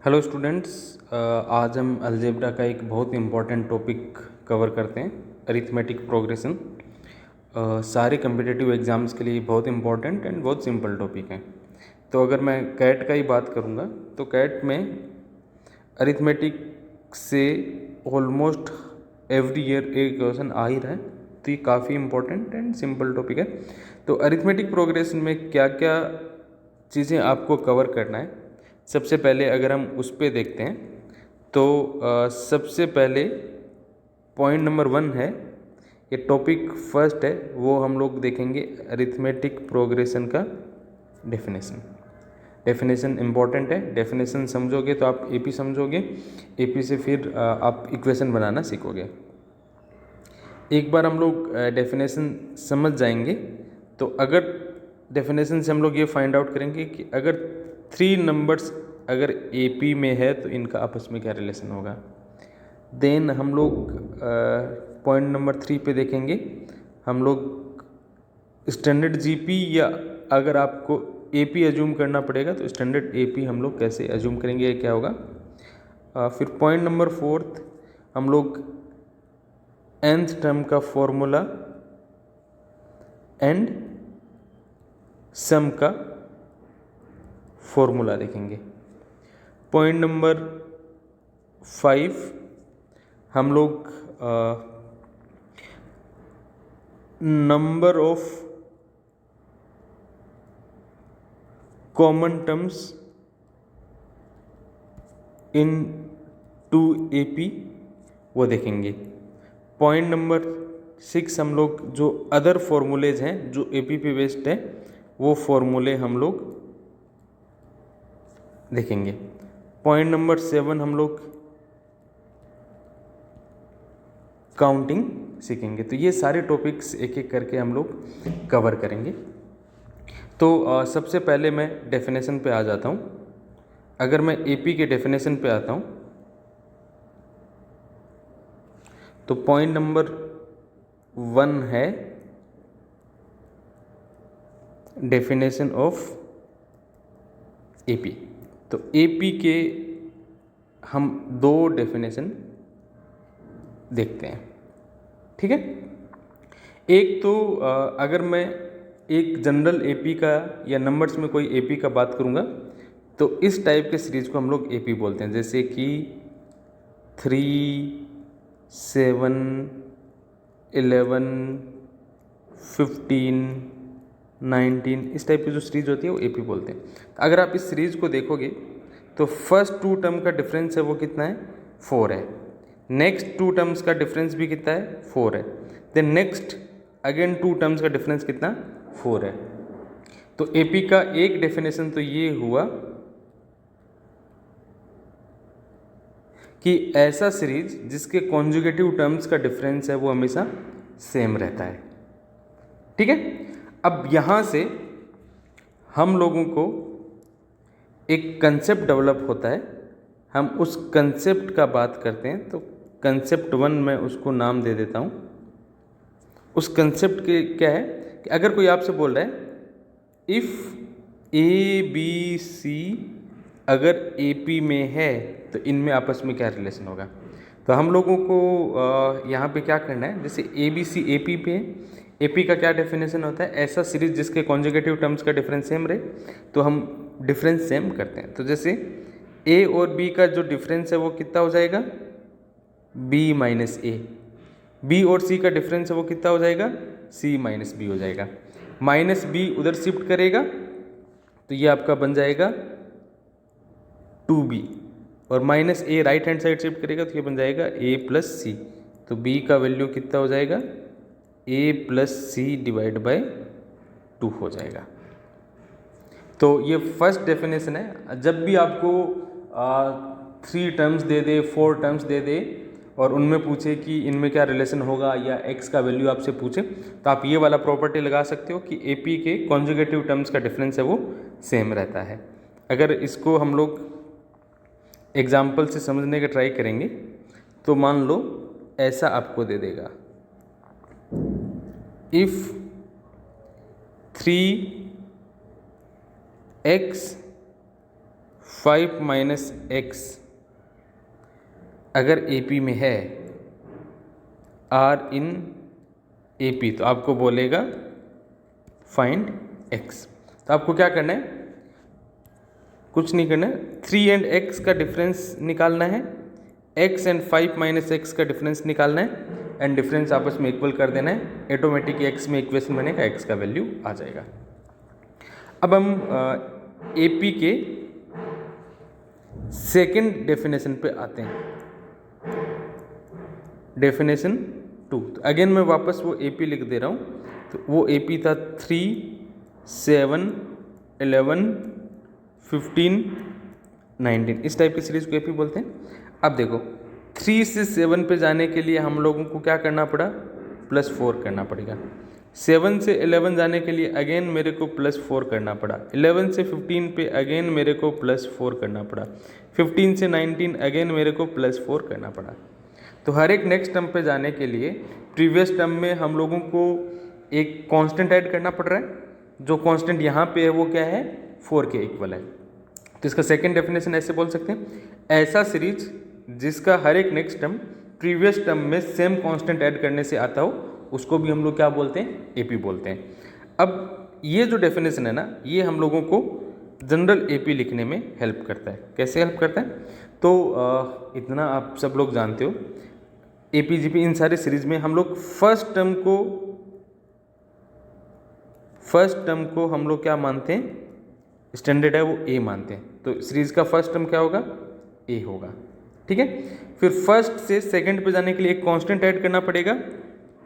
Hello students, आज हम algebra का एक बहुत इम्पॉर्टेंट टॉपिक कवर करते हैं, अरिथमेटिक प्रोग्रेशन। सारे कम्पिटिटिव एग्ज़ाम्स के लिए बहुत इम्पॉर्टेंट एंड बहुत सिंपल टॉपिक है। तो अगर मैं कैट का ही बात करूँगा तो कैट में अरिथमेटिक से ऑलमोस्ट एवरी ईयर एक क्वेश्चन आ ही रहा है, तो ये काफ़ी इम्पोर्टेंट एंड सिंपल टॉपिक है। तो अरिथमेटिक प्रोग्रेशन में क्या क्या चीज़ें आपको कवर करना है, सबसे पहले अगर हम उस पर देखते हैं तो सबसे पहले पॉइंट नंबर 1 है, ये टॉपिक फर्स्ट है, वो हम लोग देखेंगे अरिथमेटिक प्रोग्रेशन का डेफिनेशन। डेफिनेशन इम्पॉर्टेंट है, डेफिनेशन समझोगे तो आप एपी समझोगे, एपी से फिर आप इक्वेशन बनाना सीखोगे। एक बार हम लोग डेफिनेशन समझ जाएंगे तो अगर डेफिनेशन से हम लोग ये फाइंड आउट करेंगे कि अगर 3 नंबर्स अगर एपी में है तो इनका आपस में क्या रिलेशन होगा। देन हम लोग पॉइंट नंबर 3 पे देखेंगे, हम लोग स्टैंडर्ड जीपी या अगर आपको एपी अज्यूम करना पड़ेगा तो स्टैंडर्ड एपी हम लोग कैसे अज्यूम करेंगे, ये क्या होगा। फिर पॉइंट नंबर 4 हम लोग nth टर्म का फॉर्मूला एंड सम का फॉर्मूला देखेंगे। पॉइंट नंबर 5 हम लोग number of common terms in 2AP वो देखेंगे। पॉइंट नंबर 6 हम लोग जो अदर फॉर्मूलेज हैं जो एपी पे बेस्ड है वो फॉर्मूले हम लोग देखेंगे। पॉइंट नंबर 7 हम लोग काउंटिंग सीखेंगे। तो ये सारे टॉपिक्स एक एक करके हम लोग कवर करेंगे। तो सबसे पहले मैं डेफिनेशन पे आ जाता हूँ। अगर मैं एपी के डेफिनेशन पे आता हूँ तो पॉइंट नंबर 1 है डेफिनेशन ऑफ एपी। तो एपी के हम 2 डेफिनेशन देखते हैं, ठीक है। एक तो अगर मैं एक जनरल एपी का या नंबर्स में कोई एपी का बात करूँगा तो इस टाइप के सीरीज को हम लोग एपी बोलते हैं, जैसे कि 3, 7, 11, 15, 19 इस टाइप की जो सीरीज होती है वो एपी बोलते हैं। अगर आप इस सीरीज को देखोगे तो फर्स्ट 2 टर्म का डिफरेंस है वो कितना है, 4 है। नेक्स्ट 2 टर्म्स का डिफरेंस भी कितना है, 4 है। देन नेक्स्ट अगेन 2 टर्म्स का डिफरेंस कितना, 4 है। तो एपी का एक डेफिनेशन तो ये हुआ कि ऐसा सीरीज जिसके कॉन्जुगेटिव टर्म्स का डिफरेंस है वो हमेशा सेम रहता है, ठीक है। अब यहाँ से हम लोगों को एक कंसेप्ट डेवलप होता है, हम उस कंसेप्ट का बात करते हैं। तो कंसेप्ट 1 मैं उसको नाम दे देता हूँ। उस कंसेप्ट के क्या है कि अगर कोई आपसे बोल रहा है इफ़ ए बी सी अगर ए पी में है तो इनमें आपस में क्या रिलेशन होगा। तो हम लोगों को यहाँ पे क्या करना है, जैसे A B C A P पे है, ए पी का क्या डेफिनेशन होता है, ऐसा सीरीज जिसके कॉन्जुगेटिव टर्म्स का डिफरेंस सेम रहे तो हम डिफरेंस सेम करते हैं। तो जैसे ए और बी का जो डिफरेंस है वो कितना हो जाएगा, बी माइनस ए। बी और सी का डिफरेंस है वो कितना हो जाएगा, सी माइनस बी हो जाएगा। माइनस बी उधर शिफ्ट करेगा तो ये आपका बन जाएगा 2b, और माइनस ए राइट हैंड साइड शिफ्ट करेगा तो ये बन जाएगा a प्लस सी। तो b का वैल्यू कितना हो जाएगा, a plus C divide by 2 हो जाएगा। तो ये फर्स्ट डेफिनेशन है। जब भी आपको 3 टर्म्स दे दे, 4 टर्म्स दे दे और उनमें पूछे कि इनमें क्या रिलेशन होगा या x का वैल्यू आपसे पूछे तो आप ये वाला प्रॉपर्टी लगा सकते हो कि AP के कॉन्जुगेटिव टर्म्स का डिफरेंस है वो सेम रहता है। अगर इसको हम लोग एग्जाम्पल से समझने का ट्राई करेंगे तो मान लो ऐसा आपको दे देगा, इफ़ 3x 5 माइनस एक्स अगर AP में है, आर इन AP, तो आपको बोलेगा फाइंड x। तो आपको क्या करना है, कुछ नहीं करना है, 3 एंड x का डिफरेंस निकालना है, x एंड 5 माइनस एक्स का डिफरेंस निकालना है एंड डिफरेंस आपस में इक्वल कर देना है। ऑटोमेटिक x में इक्वेशन बनेगा, x का वैल्यू आ जाएगा। अब हम AP के सेकंड डेफिनेशन पे आते हैं, डेफिनेशन 2। तो अगेन मैं वापस वो AP लिख दे रहा हूँ। तो वो AP था 3, 7, 11, 15, 19, इस टाइप की सीरीज को AP बोलते हैं। अब देखो 3 से 7 पे जाने के लिए हम लोगों को क्या करना पड़ा, +4 करना पड़ेगा। 7 से 11 जाने के लिए अगेन मेरे को +4 करना पड़ा। 11 से 15 पे अगेन मेरे को +4 करना पड़ा। 15 से 19 अगेन मेरे को +4 करना पड़ा। तो हर एक नेक्स्ट टर्म पे जाने के लिए प्रीवियस टर्म में हम लोगों को एक कांस्टेंट ऐड करना पड़ रहा है, जो कांस्टेंट यहाँ पे है वो क्या है, 4 के इक्वल है। तो इसका सेकंड डेफिनेशन ऐसे बोल सकते हैं, ऐसा सीरीज जिसका हर एक नेक्स्ट टर्म प्रीवियस टर्म में सेम कांस्टेंट ऐड करने से आता हो, उसको भी हम लोग क्या बोलते हैं, AP बोलते हैं। अब ये जो डेफिनेशन है ना, ये हम लोगों को जनरल AP लिखने में हेल्प करता है। कैसे हेल्प करता है, तो इतना आप सब लोग जानते हो, AP GP इन सारी सीरीज में हम लोग फर्स्ट टर्म को हम लोग क्या मानते हैं, स्टैंडर्ड है वो A मानते हैं। तो सीरीज का फर्स्ट टर्म क्या होगा, A होगा, ठीक है। फिर फर्स्ट से सेकंड पे जाने के लिए एक कांस्टेंट ऐड करना पड़ेगा।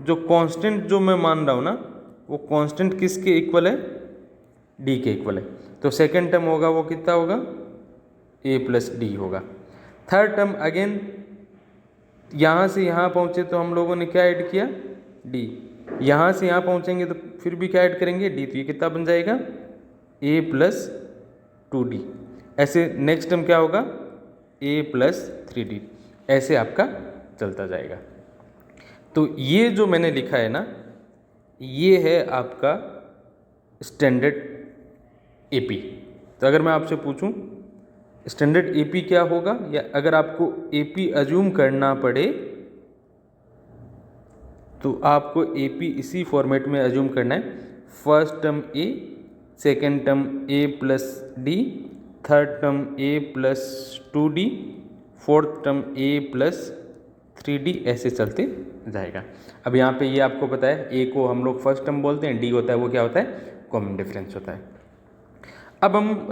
जो कांस्टेंट जो मैं मान रहा हूँ ना, वो कांस्टेंट किसके इक्वल है, D के इक्वल है। तो सेकंड टर्म होगा वो कितना होगा, A + D होगा। थर्ड टर्म अगेन यहाँ से यहाँ पहुँचे तो हम लोगों ने क्या ऐड किया, D। यहाँ से यहाँ पहुँचेंगे तो फिर भी क्या ऐड करेंगे, D। तो ये कितना बन जाएगा, A + 2D। ऐसे नेक्स्ट टर्म क्या होगा, A + 3D। ऐसे आपका चलता जाएगा। तो ये जो मैंने लिखा है ना, ये है आपका स्टैंडर्ड AP। तो अगर मैं आपसे पूछूं स्टैंडर्ड AP क्या होगा, या अगर आपको AP अज्यूम करना पड़े तो आपको AP इसी फॉर्मेट में अज्यूम करना है, first term A, second term A + D, third term A + 2D, fourth term A + 3D, ऐसे चलते जाएगा। अब यहाँ पे ये आपको पता है, A को हम लोग फर्स्ट टर्म बोलते हैं, D होता है वो क्या होता है, कॉमन डिफरेंस होता है। अब हम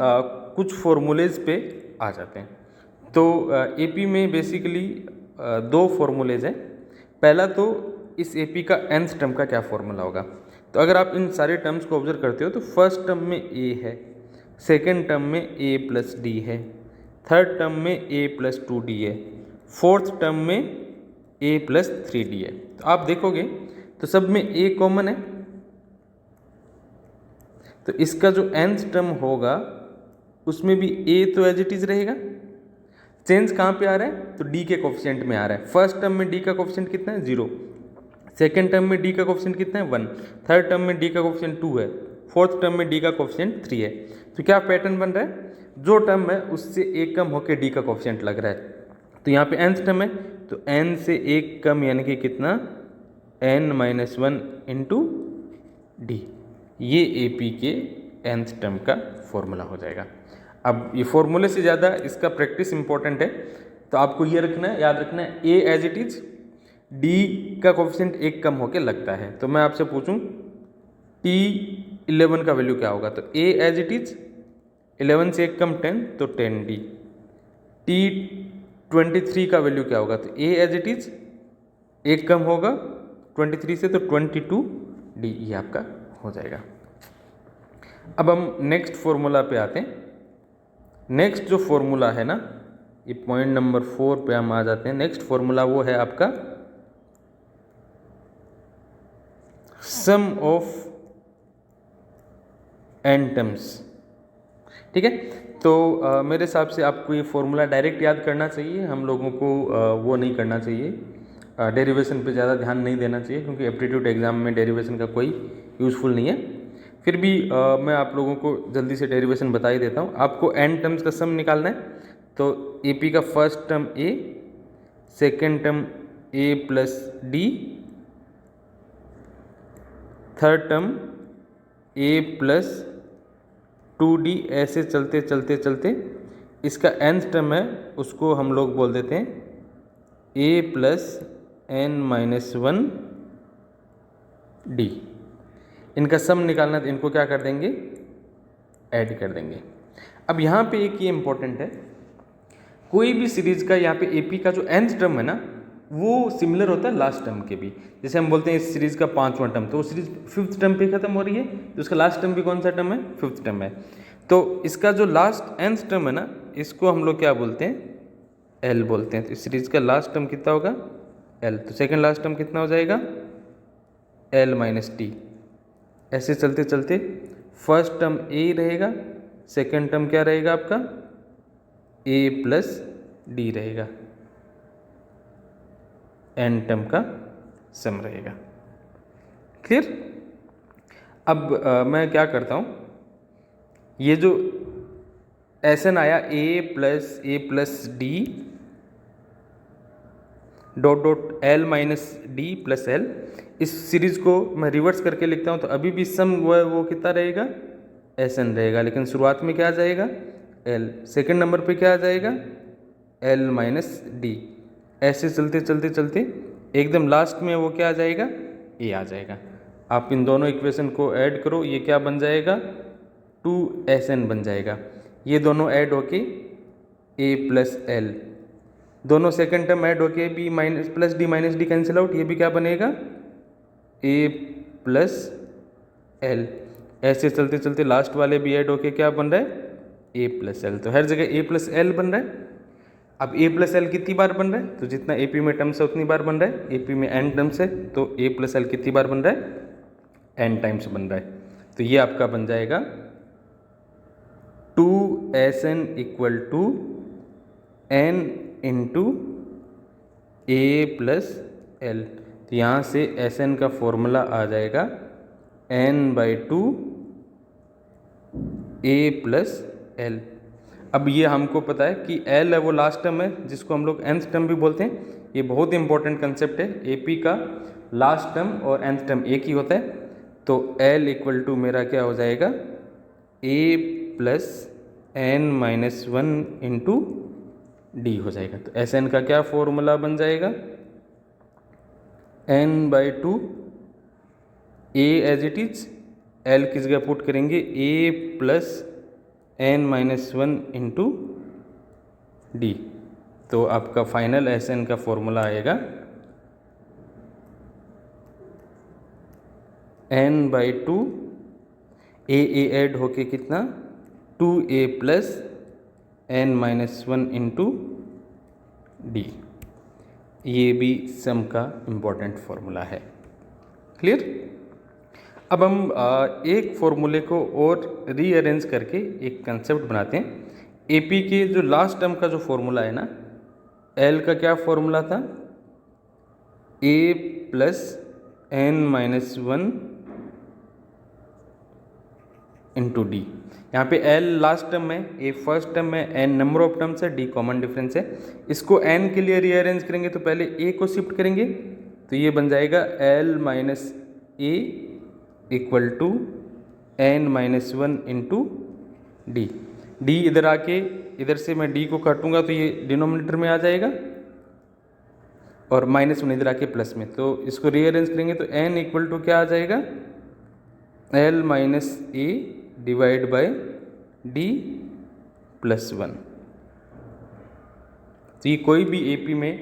कुछ फॉर्मूलेज पे आ जाते हैं। तो AP में बेसिकली 2 फॉर्मूलेज हैं। पहला तो इस AP का nth टर्म का क्या फॉर्मूला होगा। तो अगर आप इन सारे टर्म्स को ऑब्जर्व करते हो तो फर्स्ट टर्म में A है, सेकेंड टर्म में A + D है, थर्ड टर्म में A + 2D है, फोर्थ टर्म में A + 3D है। तो आप देखोगे तो सब में A कॉमन है, तो इसका जो nth टर्म होगा उसमें भी A तो एज इट इज रहेगा। चेंज कहाँ पे आ रहा है, तो D के कोफिशिएंट में आ रहा है। फर्स्ट टर्म में D का कोफिशिएंट कितना है, 0। सेकेंड टर्म में D का कोफिशिएंट कितना है, 1। थर्ड टर्म में D का कोफिशिएंट 2 है। फोर्थ टर्म में D का कोफिशिएंट 3 है। तो क्या पैटर्न बन रहा है, जो टर्म है उससे एक कम होकर D का कोफिशिएंट लग रहा है। तो यहाँ पे nth टर्म है, तो n से एक कम यानी कि कितना, n - 1 × D। ये AP के nth टर्म का फॉर्मूला हो जाएगा। अब ये फॉर्मूले से ज़्यादा इसका प्रैक्टिस इंपॉर्टेंट है, तो आपको ये रखना है, याद रखना है, A as it is, D का कोफिशिएंट एक कम होके लगता है। तो मैं आपसे पूछूं T11 का वैल्यू क्या होगा, तो A एज इट इज, 11 से एक कम 10 तो 10D। T23 का वैल्यू क्या होगा, तो A एज इट इज, एक कम होगा 23 से तो 22D, ये आपका हो जाएगा। अब हम नेक्स्ट फॉर्मूला पे आते हैं। नेक्स्ट जो फॉर्मूला है ना, ये पॉइंट नंबर 4 पे हम आ जाते हैं। नेक्स्ट फॉर्मूला वो है आपका सम ऑफ n टर्म्स, ठीक है। तो मेरे हिसाब से आपको ये फॉर्मूला डायरेक्ट याद करना चाहिए, हम लोगों को वो नहीं करना चाहिए, डेरिवेशन पे ज़्यादा ध्यान नहीं देना चाहिए, क्योंकि एप्टीट्यूड एग्जाम में डेरिवेशन का कोई यूज़फुल नहीं है। फिर भी मैं आप लोगों को जल्दी से डेरिवेशन बता ही देता हूँ। आपको n टर्म्स का सम निकालना है, तो AP का first term A, second term A plus D, third term A plus 2D, ऐसे चलते चलते चलते इसका nth टर्म है उसको हम लोग बोल देते हैं A प्लस n-1 D। इनका सम निकालना, तो इनको क्या कर देंगे, ऐड कर देंगे। अब यहाँ पे एक ये इम्पोर्टेंट है, कोई भी सीरीज का यहाँ पे AP का जो nth टर्म है ना, वो सिमिलर होता है लास्ट टर्म के भी। जैसे हम बोलते हैं इस सीरीज का 5वां टर्म, तो वो सीरीज 5th टर्म पे खत्म हो रही है, तो उसका लास्ट टर्म भी कौन सा टर्म है, 5th टर्म है। तो इसका जो लास्ट nth टर्म है ना, इसको हम लोग क्या बोलते हैं, L बोलते हैं। तो इस सीरीज का लास्ट टर्म कितना होगा, L। तो सेकेंड लास्ट टर्म कितना हो जाएगा, L माइनस टी। ऐसे चलते चलते फर्स्ट टर्म A रहेगा, सेकेंड टर्म क्या रहेगा आपका, A प्लस D रहेगा, n टर्म का सम रहेगा। क्लियर। अब मैं क्या करता हूँ, ये जो Sn आया A plus D dot dot L minus D plus L, इस सीरीज को मैं रिवर्स करके लिखता हूँ, तो अभी भी सम वो कितना रहेगा, Sn रहेगा, लेकिन शुरुआत में क्या आ जाएगा, L। सेकेंड नंबर पे क्या आ जाएगा, L माइनस D। ऐसे चलते चलते चलते एकदम लास्ट में वो क्या आ जाएगा, A आ जाएगा। आप इन दोनों इक्वेशन को ऐड करो, ये क्या बन जाएगा, 2Sn बन जाएगा। ये दोनों ऐड होके A प्लस L, दोनों सेकेंड टर्म ऐड होके B minus plus D minus D cancel out, ये भी क्या बनेगा, A प्लस L। ऐसे चलते चलते लास्ट वाले भी ऐड होके क्या बन रहा है, A प्लस L। तो हर जगह A प्लस L बन रहा है। अब A प्लस L कितनी बार बन रहा है, तो जितना AP में टर्म्स है उतनी बार बन रहा है। AP में n टर्म्स है, तो A प्लस L कितनी बार बन रहा है, n टाइम्स बन रहा है। तो ये आपका बन जाएगा 2Sn equal to n into A plus L। तो यहाँ से Sn का फॉर्मूला आ जाएगा n/2 A प्लस L। अब ये हमको पता है कि L है वो लास्ट टर्म है, जिसको हम लोग nth टर्म भी बोलते हैं। ये बहुत इंपॉर्टेंट कंसेप्ट है, AP का लास्ट टर्म और nth टर्म एक ही होता है। तो L इक्वल टू मेरा क्या हो जाएगा, A plus n-1 into D हो जाएगा। तो Sn का क्या फॉर्मूला बन जाएगा, n/2 A as it is, L किस जगह पुट करेंगे, A plus n-1 into D। तो आपका फाइनल Sn का फॉर्मूला आएगा n/2 A ऐड होके कितना, 2A plus n-1 into D। ये भी सम का इम्पोर्टेंट फॉर्मूला है। क्लियर। अब हम एक फॉर्मूले को और रीअरेंज करके एक कंसेप्ट बनाते हैं। AP के जो लास्ट टर्म का जो फॉर्मूला है ना, L का क्या फॉर्मूला था, A plus n-1 into D। यहाँ पे L लास्ट टर्म है, A फर्स्ट टर्म है, n नंबर ऑफ टर्म्स है, D कॉमन डिफरेंस है। इसको n के लिए रीअरेंज करेंगे तो पहले A को शिफ्ट करेंगे, तो ये बन जाएगा L minus A equal to n-1 into D। D इधर आके, इधर से मैं D को काटूंगा तो ये डिनोमिनेटर में आ जाएगा, और -1 इधर आके प्लस में। तो इसको रीअरेंज करेंगे तो n इक्वल टू क्या आ जाएगा, L minus A divide by D plus 1। तो ये कोई भी AP में